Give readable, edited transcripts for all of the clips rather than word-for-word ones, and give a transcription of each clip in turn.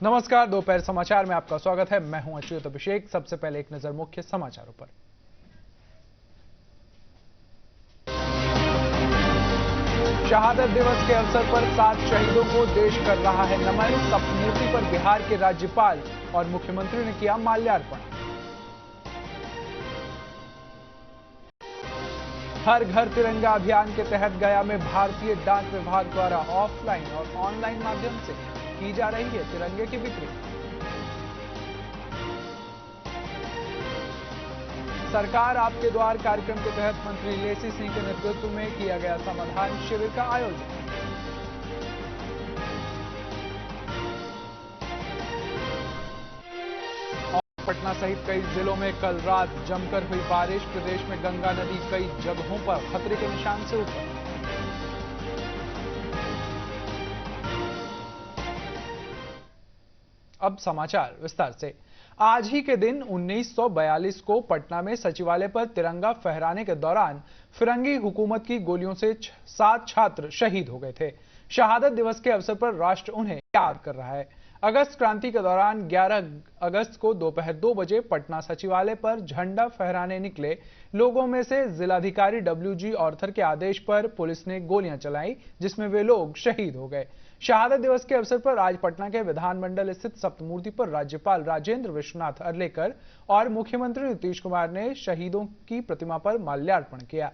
नमस्कार, दोपहर समाचार में आपका स्वागत है। मैं हूं अच्युत अभिषेक। सबसे पहले एक नजर मुख्य समाचारों पर। शहादत दिवस के अवसर पर 7 शहीदों को देश कर रहा है नमन। सप्तमूर्ति पर बिहार के राज्यपाल और मुख्यमंत्री ने किया माल्यार्पण। हर घर तिरंगा अभियान के तहत गया में भारतीय डाक विभाग द्वारा ऑफलाइन और ऑनलाइन माध्यम से की जा रही है तिरंगे की बिक्री। सरकार आपके द्वार कार्यक्रम के तहत मंत्री लेसी सिंह के नेतृत्व में किया गया समाधान शिविर का आयोजन। पटना सहित कई जिलों में कल रात जमकर हुई बारिश। प्रदेश में गंगा नदी कई जगहों पर खतरे के निशान से ऊपर। अब समाचार विस्तार से। आज ही के दिन 1942 को पटना में सचिवालय पर तिरंगा फहराने के दौरान फिरंगी हुकूमत की गोलियों से 7 छात्र शहीद हो गए थे। शहादत दिवस के अवसर पर राष्ट्र उन्हें याद कर रहा है। अगस्त क्रांति के दौरान 11 अगस्त को दोपहर 2 बजे पटना सचिवालय पर झंडा फहराने निकले लोगों में से जिलाधिकारी WG ऑर्थर के आदेश पर पुलिस ने गोलियां चलाई, जिसमें वे लोग शहीद हो गए। शहादत दिवस के अवसर पर आज पटना के विधानमंडल स्थित सप्तमूर्ति पर राज्यपाल राजेंद्र विश्वनाथ अर्लेकर और मुख्यमंत्री नीतीश कुमार ने शहीदों की प्रतिमा पर माल्यार्पण किया।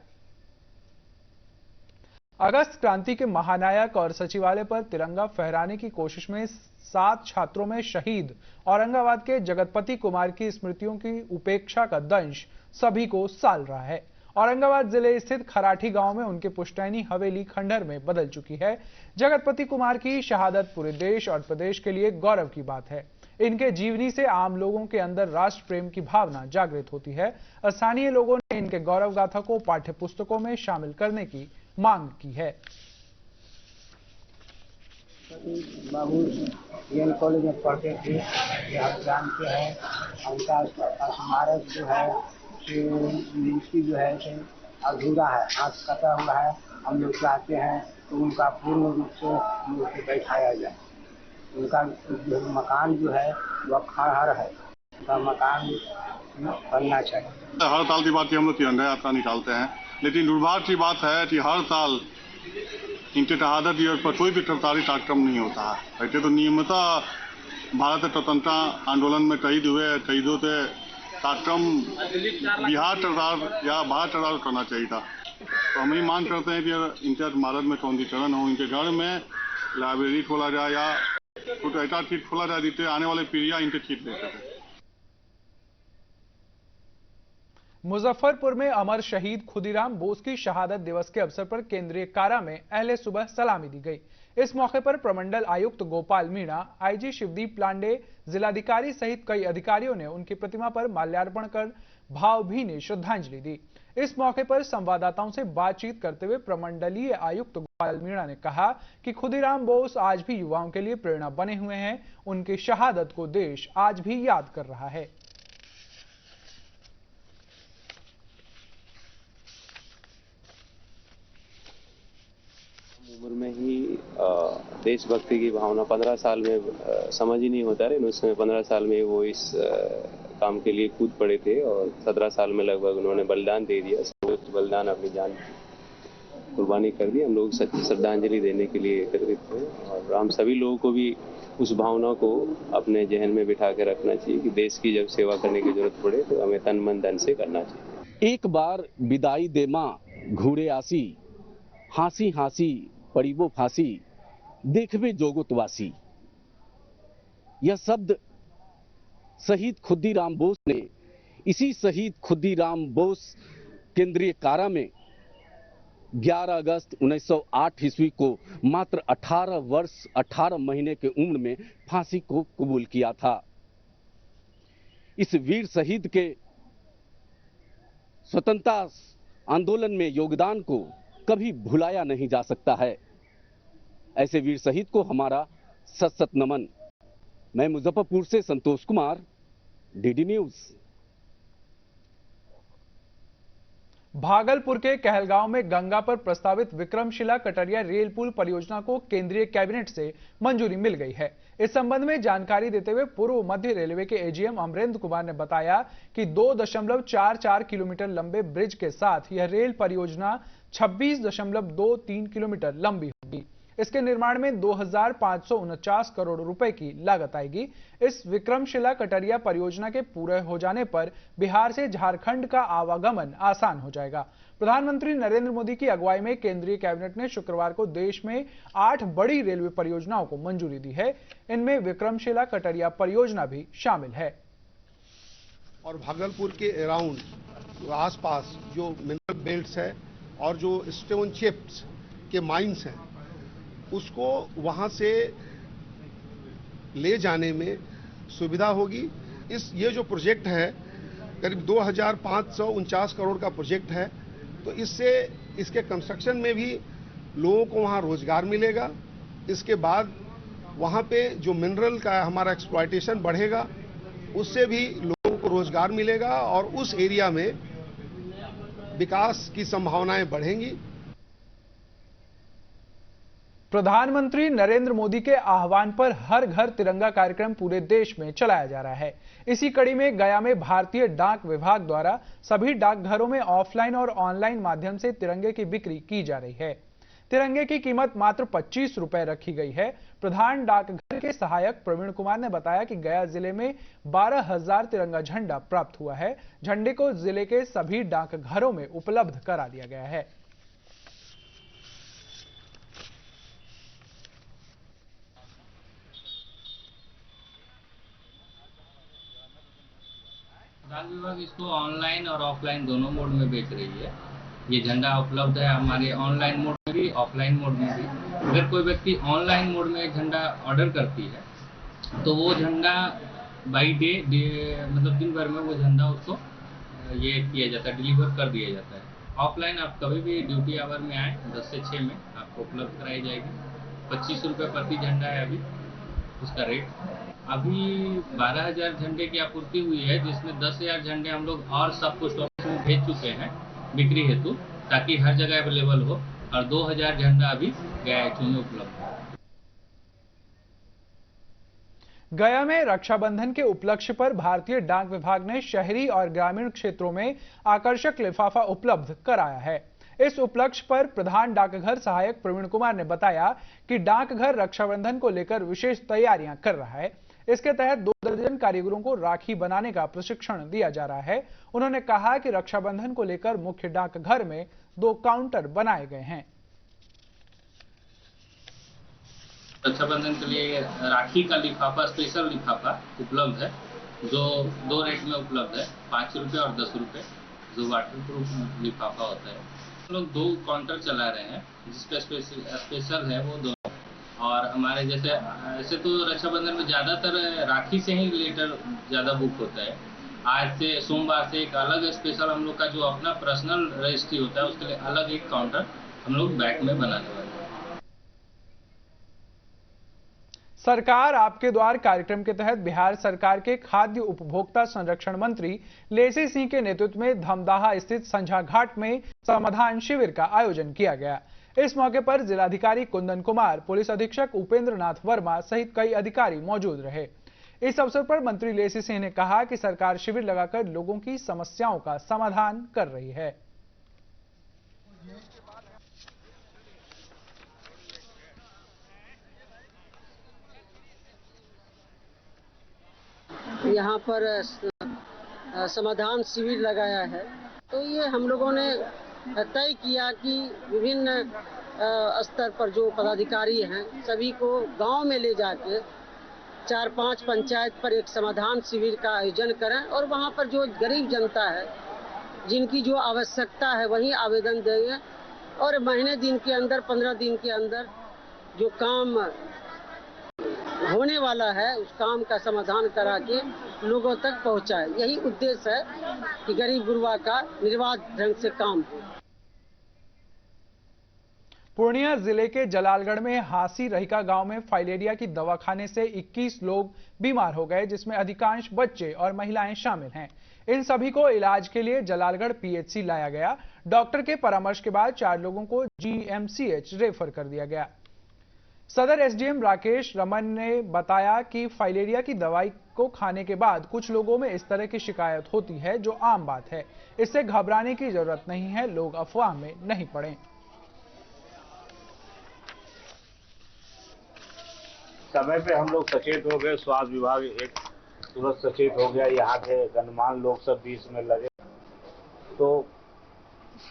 अगस्त क्रांति के महानायक और सचिवालय पर तिरंगा फहराने की कोशिश में 7 छात्रों में शहीद औरंगाबाद के जगतपति कुमार की स्मृतियों की उपेक्षा का दंश सभी को साल रहा है। औरंगाबाद जिले स्थित खराठी गांव में उनकी पुश्तैनी हवेली खंडहर में बदल चुकी है। जगतपति कुमार की शहादत पूरे देश और प्रदेश के लिए गौरव की बात है। इनके जीवनी से आम लोगों के अंदर राष्ट्र प्रेम की भावना जागृत होती है। स्थानीय लोगों ने इनके गौरव गाथा को पाठ्य पुस्तकों में शामिल करने की मांग की है। बाबू कॉलेज में पढ़ते थे, आप जानते हैं। उनका स्मारक जो है मूर्ति जो है अधूरा है, हाथ कटा हुआ है। हम लोग चाहते हैं तो उनका पूर्ण रूप से मूर्ति बैठाया जाए। उनका जो मकान जो है वह खंडहर है, उनका मकान बनना चाहिए। हर साल की बात हम लोग तिरंगा यात्रा निकालते हैं, लेकिन दुर्भाग्य की बात है कि हर साल इनके शहादत दिवस पर कोई भी सरकारी कार्यक्रम नहीं होता है। ऐसे तो नियमितः भारत स्वतंत्रता आंदोलन में शहीद हुए शहीदों से कार्यक्रम बिहार सरकार या भारत सरकार को करना चाहिए था। तो हम ये मांग करते हैं कि इनके स्मारक में सौंदर्यीकरण हो, इनके घर में लाइब्रेरी खोला जाए या कुछ ऐसा चीज खोला जाए जिससे आने वाले पीढ़ियां इनके सीख ले सके। मुजफ्फरपुर में अमर शहीद खुदीराम बोस की शहादत दिवस के अवसर पर केंद्रीय कारा में अहले सुबह सलामी दी गई। इस मौके पर प्रमंडल आयुक्त गोपाल मीणा, IG शिवदीप लांडे, जिलाधिकारी सहित कई अधिकारियों ने उनकी प्रतिमा पर माल्यार्पण कर भावभीनी श्रद्धांजलि दी। इस मौके पर संवाददाताओं से बातचीत करते हुए प्रमंडलीय आयुक्त गोपाल मीणा ने कहा कि खुदीराम बोस आज भी युवाओं के लिए प्रेरणा बने हुए हैं। उनकी शहादत को देश आज भी याद कर रहा है। उम्र में ही देशभक्ति की भावना 15 साल में समझ ही नहीं होता रहे। उसमें 15 साल में वो इस काम के लिए कूद पड़े थे और 17 साल में लगभग उन्होंने बलिदान दे दिया। सर्वोच्च बलिदान, अपनी जान कुर्बानी कर दी। हम लोग सच्ची श्रद्धांजलि देने के लिए एकत्रित हैं और हम सभी लोगों को भी उस भावना को अपने जहन में बिठा के रखना चाहिए कि देश की जब सेवा करने की जरूरत पड़े तो हमें तन मन धन से करना चाहिए। एक बार विदाई दे मां घूरे आसी, हांसी हांसी पड़ी वो फांसी, देखबे जोगुतवासी। यह शब्द शहीद खुदीराम बोस ने इसी शहीद खुदीराम बोस केंद्रीय कारा में 11 अगस्त 1908 ईस्वी को मात्र 18 वर्ष 18 महीने के उम्र में फांसी को कबूल किया था। इस वीर शहीद के स्वतंत्रता आंदोलन में योगदान को कभी भुलाया नहीं जा सकता है। ऐसे वीर शहीद को हमारा सत सत नमन। मैं मुजफ्फरपुर से संतोष कुमार, DD न्यूज। भागलपुर के कहलगांव में गंगा पर प्रस्तावित विक्रमशिला कटरिया रेल पुल परियोजना को केंद्रीय कैबिनेट से मंजूरी मिल गई है। इस संबंध में जानकारी देते हुए पूर्व मध्य रेलवे के एजीएम अमरेंद्र कुमार ने बताया कि 2.44 किलोमीटर लंबे ब्रिज के साथ यह रेल परियोजना 26.23 किलोमीटर लंबी होगी। इसके निर्माण में 2,549 करोड़ रुपए की लागत आएगी। इस विक्रमशिला कटरिया परियोजना के पूरे हो जाने पर बिहार से झारखंड का आवागमन आसान हो जाएगा। प्रधानमंत्री नरेंद्र मोदी की अगुवाई में केंद्रीय कैबिनेट ने शुक्रवार को देश में 8 बड़ी रेलवे परियोजनाओं को मंजूरी दी है। इनमें विक्रमशिला कटरिया परियोजना भी शामिल है। और भागलपुर के अराउंड आसपास जो मिनरल बेल्ट्स है और जो स्टोन चिप्स के माइंस हैं, उसको वहां से ले जाने में सुविधा होगी। ये जो प्रोजेक्ट है करीब 2,549 करोड़ का प्रोजेक्ट है, तो इससे इसके कंस्ट्रक्शन में भी लोगों को वहां रोजगार मिलेगा। इसके बाद वहां पे जो मिनरल का हमारा एक्सप्लॉयटेशन बढ़ेगा, उससे भी लोगों को रोजगार मिलेगा और उस एरिया में विकास की संभावनाएं बढ़ेंगी। प्रधानमंत्री नरेंद्र मोदी के आह्वान पर हर घर तिरंगा कार्यक्रम पूरे देश में चलाया जा रहा है। इसी कड़ी में गया में भारतीय डाक विभाग द्वारा सभी डाकघरों में ऑफलाइन और ऑनलाइन माध्यम से तिरंगे की बिक्री की जा रही है। तिरंगे की कीमत मात्र 25 रुपए रखी गई है। प्रधान डाकघर के सहायक प्रवीण कुमार ने बताया कि गया जिले में 12,000 तिरंगा झंडा प्राप्त हुआ है। झंडे को जिले के सभी डाकघरों में उपलब्ध करा दिया गया है। डाक विभाग इसको ऑनलाइन और ऑफलाइन दोनों मोड में बेच रही है। ये झंडा उपलब्ध है हमारे ऑनलाइन मोड में भी, ऑफलाइन मोड में भी। अगर कोई व्यक्ति ऑनलाइन मोड में झंडा ऑर्डर करती है तो वो झंडा बाई डे मतलब दिन भर में वो झंडा उसको ये किया जाता है, डिलीवर कर दिया जाता है। ऑफलाइन आप कभी भी ड्यूटी आवर में आए 10 से 6 में आपको उपलब्ध कराई जाएगी। 25 रुपये प्रति झंडा है अभी उसका रेट। अभी 12,000 झंडे की आपूर्ति हुई है, जिसमें 10,000 झंडे हम लोग और सब पोस्ट ऑफिस में भेज चुके हैं बिक्री हेतु, ताकि हर जगह अवेलेबल हो। और 2,000 झंडा अभी गया में उपलब्ध है। गया में रक्षाबंधन के उपलक्ष्य पर भारतीय डाक विभाग ने शहरी और ग्रामीण क्षेत्रों में आकर्षक लिफाफा उपलब्ध कराया है। इस उपलक्ष्य पर प्रधान डाकघर सहायक प्रवीण कुमार ने बताया कि डाकघर रक्षाबंधन को लेकर विशेष तैयारियां कर रहा है। इसके तहत 2 दर्जन कारीगरों को राखी बनाने का प्रशिक्षण दिया जा रहा है। उन्होंने कहा कि रक्षाबंधन को लेकर मुख्य डाकघर में 2 काउंटर बनाए गए हैं। रक्षाबंधन के लिए राखी का लिफाफा, स्पेशल लिफाफा उपलब्ध है, जो 2 रेट में उपलब्ध है, 5 रुपये और 10 रुपये, जो वाटर प्रूफ लिफाफा होता है। हम लोग 2 काउंटर चला रहे हैं, जिसका स्पेशल है वो 2। और हमारे जैसे ऐसे तो रक्षाबंधन में ज़्यादातर राखी से ही रिलेटेड ज़्यादा बुक होता है। आज से सोमवार से एक अलग स्पेशल हम लोग का जो अपना पर्सनल रजिस्ट्री होता है, उसके लिए अलग एक काउंटर हम लोग बैक में बनाने वाले हैं। सरकार आपके द्वार कार्यक्रम के तहत बिहार सरकार के खाद्य उपभोक्ता संरक्षण मंत्री लेसी सिंह के नेतृत्व में धमदाहा स्थित संझा घाट में समाधान शिविर का आयोजन किया गया। इस मौके पर जिलाधिकारी कुंदन कुमार, पुलिस अधीक्षक उपेंद्र नाथ वर्मा सहित कई अधिकारी मौजूद रहे। इस अवसर पर मंत्री लेसी सिंह ने कहा कि सरकार शिविर लगाकर लोगों की समस्याओं का समाधान कर रही है। यहाँ पर समाधान शिविर लगाया है, तो ये हम लोगों ने तय किया कि विभिन्न स्तर पर जो पदाधिकारी हैं सभी को गांव में ले जाके 4-5 पंचायत पर एक समाधान शिविर का आयोजन करें और वहां पर जो गरीब जनता है, जिनकी जो आवश्यकता है, वहीं आवेदन देंगे और महीने दिन के अंदर, 15 दिन के अंदर जो काम होने वाला है उस काम का समाधान करा के लोगों तक पहुंचाए। यही उद्देश्य है कि गरीब गुरबा का निर्बाध ढंग से काम हो। पूर्णिया जिले के जलालगढ़ में हासी रहिका गांव में फाइलेरिया की दवा खाने से 21 लोग बीमार हो गए, जिसमें अधिकांश बच्चे और महिलाएं शामिल हैं। इन सभी को इलाज के लिए जलालगढ़ पीएचसी लाया गया। डॉक्टर के परामर्श के बाद 4 लोगों को जीएमसीएच रेफर कर दिया गया। सदर एसडीएम राकेश रमन ने बताया कि फाइलेरिया की दवाई को खाने के बाद कुछ लोगों में इस तरह की शिकायत होती है, जो आम बात है। इससे घबराने की जरूरत नहीं है, लोग अफवाह में नहीं पड़ें। समय पे हम लोग सचेत हो गए, स्वास्थ्य विभाग एक तुरंत सचेत हो गया, यहाँ के गणमान्य लोग सब भी इसमें लगे। तो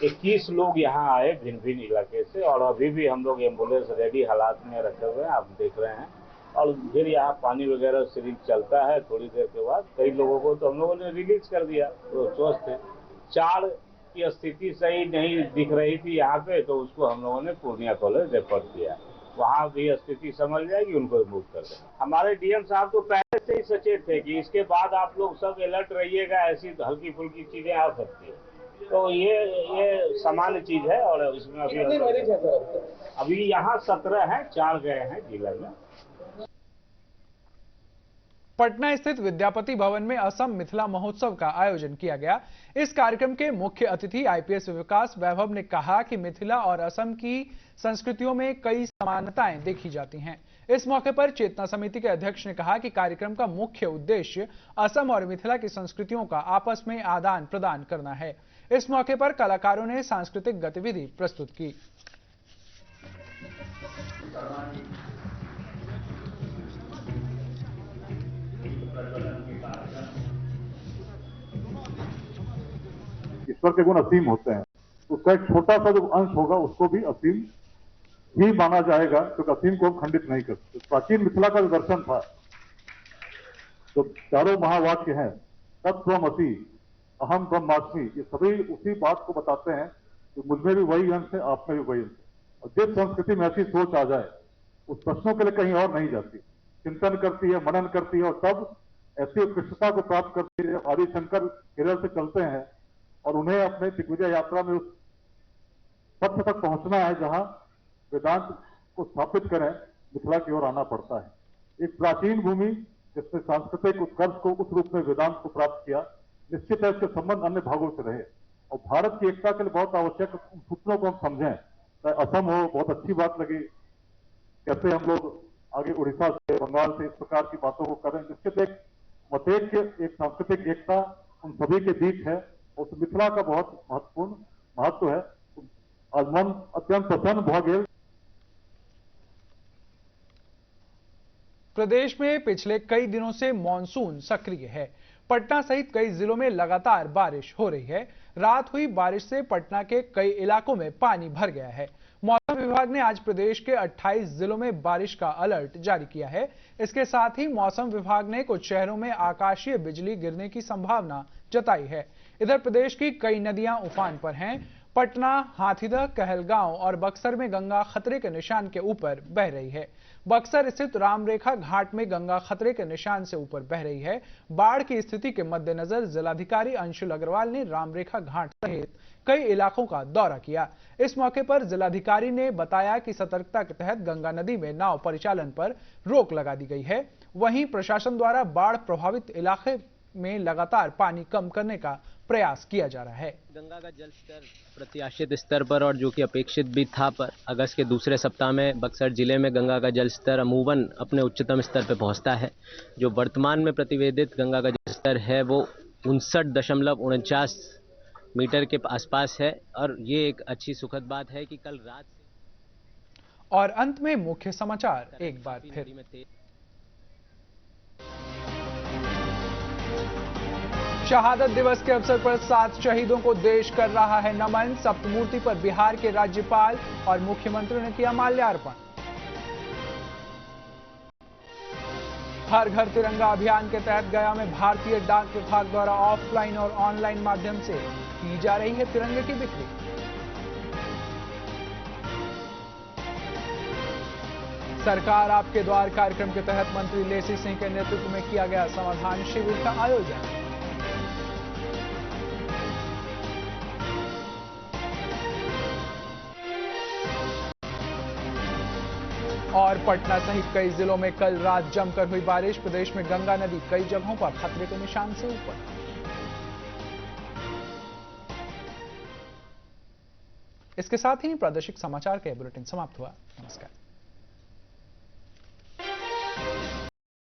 21 लोग यहाँ आए भिन्न भिन्न इलाके से, और अभी भी हम लोग एम्बुलेंस रेडी हालात में रखे हुए हैं, आप देख रहे हैं। और फिर यहाँ पानी वगैरह सिरिंज चलता है। थोड़ी देर के बाद कई लोगों को तो हम लोगों ने रिलीज कर दिया, तो स्वस्थ थे। 4 की स्थिति सही नहीं दिख रही थी यहाँ पे, तो उसको हम लोगों ने पूर्णिया कॉलेज रेफर किया। वहाँ भी स्थिति समझ जाएगी, उनको रिमूव कर दें। हमारे डीएम साहब तो पहले से ही सचेत थे कि इसके बाद आप लोग सब अलर्ट रहिएगा, ऐसी हल्की फुल्की चीजें आ सकती है। तो ये सामान्य चीज है। और इसमें अभी यहाँ 17 हैं, 4 गए हैं जिला में। पटना स्थित विद्यापति भवन में असम मिथिला महोत्सव का आयोजन किया गया। इस कार्यक्रम के मुख्य अतिथि आईपीएस विकास वैभव ने कहा कि मिथिला और असम की संस्कृतियों में कई समानताएं देखी जाती हैं। इस मौके पर चेतना समिति के अध्यक्ष ने कहा कि कार्यक्रम का मुख्य उद्देश्य असम और मिथिला की संस्कृतियों का आपस में आदान प्रदान करना है। इस मौके पर कलाकारों ने सांस्कृतिक गतिविधि प्रस्तुत की। ईश्वर के गुण असीम होते हैं, उसका एक छोटा सा जो अंश होगा उसको भी असीम ही माना जाएगा, क्योंकि असीम को हम खंडित नहीं कर सकते। प्राचीन मिथिला का जो दर्शन था, जो 4 महावाक्य हैं, तत्त्वमसि, अहम ब्रह्मास्मि, ये सभी उसी बात को बताते हैं कि मुझमें भी वही अंश है, आप में भी वही अंश है। और जिस संस्कृति में ऐसी सोच आ जाए, उस प्रश्नों के लिए कहीं और नहीं जाती, चिंतन करती है, मनन करती है, और तब ऐसी उत्कृष्टता को प्राप्त करती है। आदि शंकर केरल से चलते हैं और उन्हें अपने दिग्विजय यात्रा में उस तथ्य तक पहुंचना है जहां वेदांत को स्थापित करें, मिथिला की ओर आना पड़ता है। एक प्राचीन भूमि जिसने सांस्कृतिक उत्कर्ष को उस रूप में वेदांत को प्राप्त किया, निश्चित है इसके संबंध अन्य भागों से रहे। और भारत की एकता के लिए बहुत आवश्यक सूत्रों को हम समझें। चाहे असम हो, बहुत अच्छी बात लगी, कैसे हम लोग आगे उड़ीसा से, बंगाल से इस प्रकार की बातों को करें। निश्चित एक मतेक के एक सांस्कृतिक एकता उन सभी के बीच है, और मिथिला का बहुत महत्वपूर्ण महत्व है। आज मन अत्यंत प्रसन्न भ गेल। प्रदेश में पिछले कई दिनों से मानसून सक्रिय है। पटना सहित कई जिलों में लगातार बारिश हो रही है। रात हुई बारिश से पटना के कई इलाकों में पानी भर गया है। मौसम विभाग ने आज प्रदेश के 28 जिलों में बारिश का अलर्ट जारी किया है। इसके साथ ही मौसम विभाग ने कुछ शहरों में आकाशीय बिजली गिरने की संभावना जताई है। इधर प्रदेश की कई नदियां उफान पर हैं। पटना, हाथीदह, कहलगांव और बक्सर में गंगा खतरे के निशान के ऊपर बह रही है। बक्सर स्थित रामरेखा घाट में गंगा खतरे के निशान से ऊपर बह रही है। बाढ़ की स्थिति के मद्देनजर जिलाधिकारी अंशुल अग्रवाल ने रामरेखा घाट सहित कई इलाकों का दौरा किया। इस मौके पर जिलाधिकारी ने बताया कि सतर्कता के तहत गंगा नदी में नाव परिचालन पर रोक लगा दी गई है। वहीं प्रशासन द्वारा बाढ़ प्रभावित इलाके में लगातार पानी कम करने का प्रयास किया जा रहा है। गंगा का जल स्तर प्रत्याशित स्तर पर और जो कि अपेक्षित भी था पर अगस्त के दूसरे सप्ताह में बक्सर जिले में गंगा का जल स्तर अमूमन अपने उच्चतम स्तर पर पहुंचता है। जो वर्तमान में प्रतिवेदित गंगा का जल स्तर है वो 59.49 मीटर के आसपास है, और ये एक अच्छी सुखद बात है कि कल रात से। और अंत में मुख्य समाचार एक बार फिर। शहादत दिवस के अवसर पर 7 शहीदों को देश कर रहा है नमन। सप्तमूर्ति पर बिहार के राज्यपाल और मुख्यमंत्री ने किया माल्यार्पण। हर घर तिरंगा अभियान के तहत गया में भारतीय डाक विभाग द्वारा ऑफलाइन और ऑनलाइन माध्यम से की जा रही है तिरंगे की बिक्री। सरकार आपके द्वार कार्यक्रम के तहत मंत्री लेसी सिंह के नेतृत्व में किया गया समाधान शिविर का आयोजन। और पटना सहित कई जिलों में कल रात जमकर हुई बारिश। प्रदेश में गंगा नदी कई जगहों पर खतरे के निशान से ऊपर। इसके साथ ही प्रादेशिक समाचार का बुलेटिन समाप्त हुआ। नमस्कार।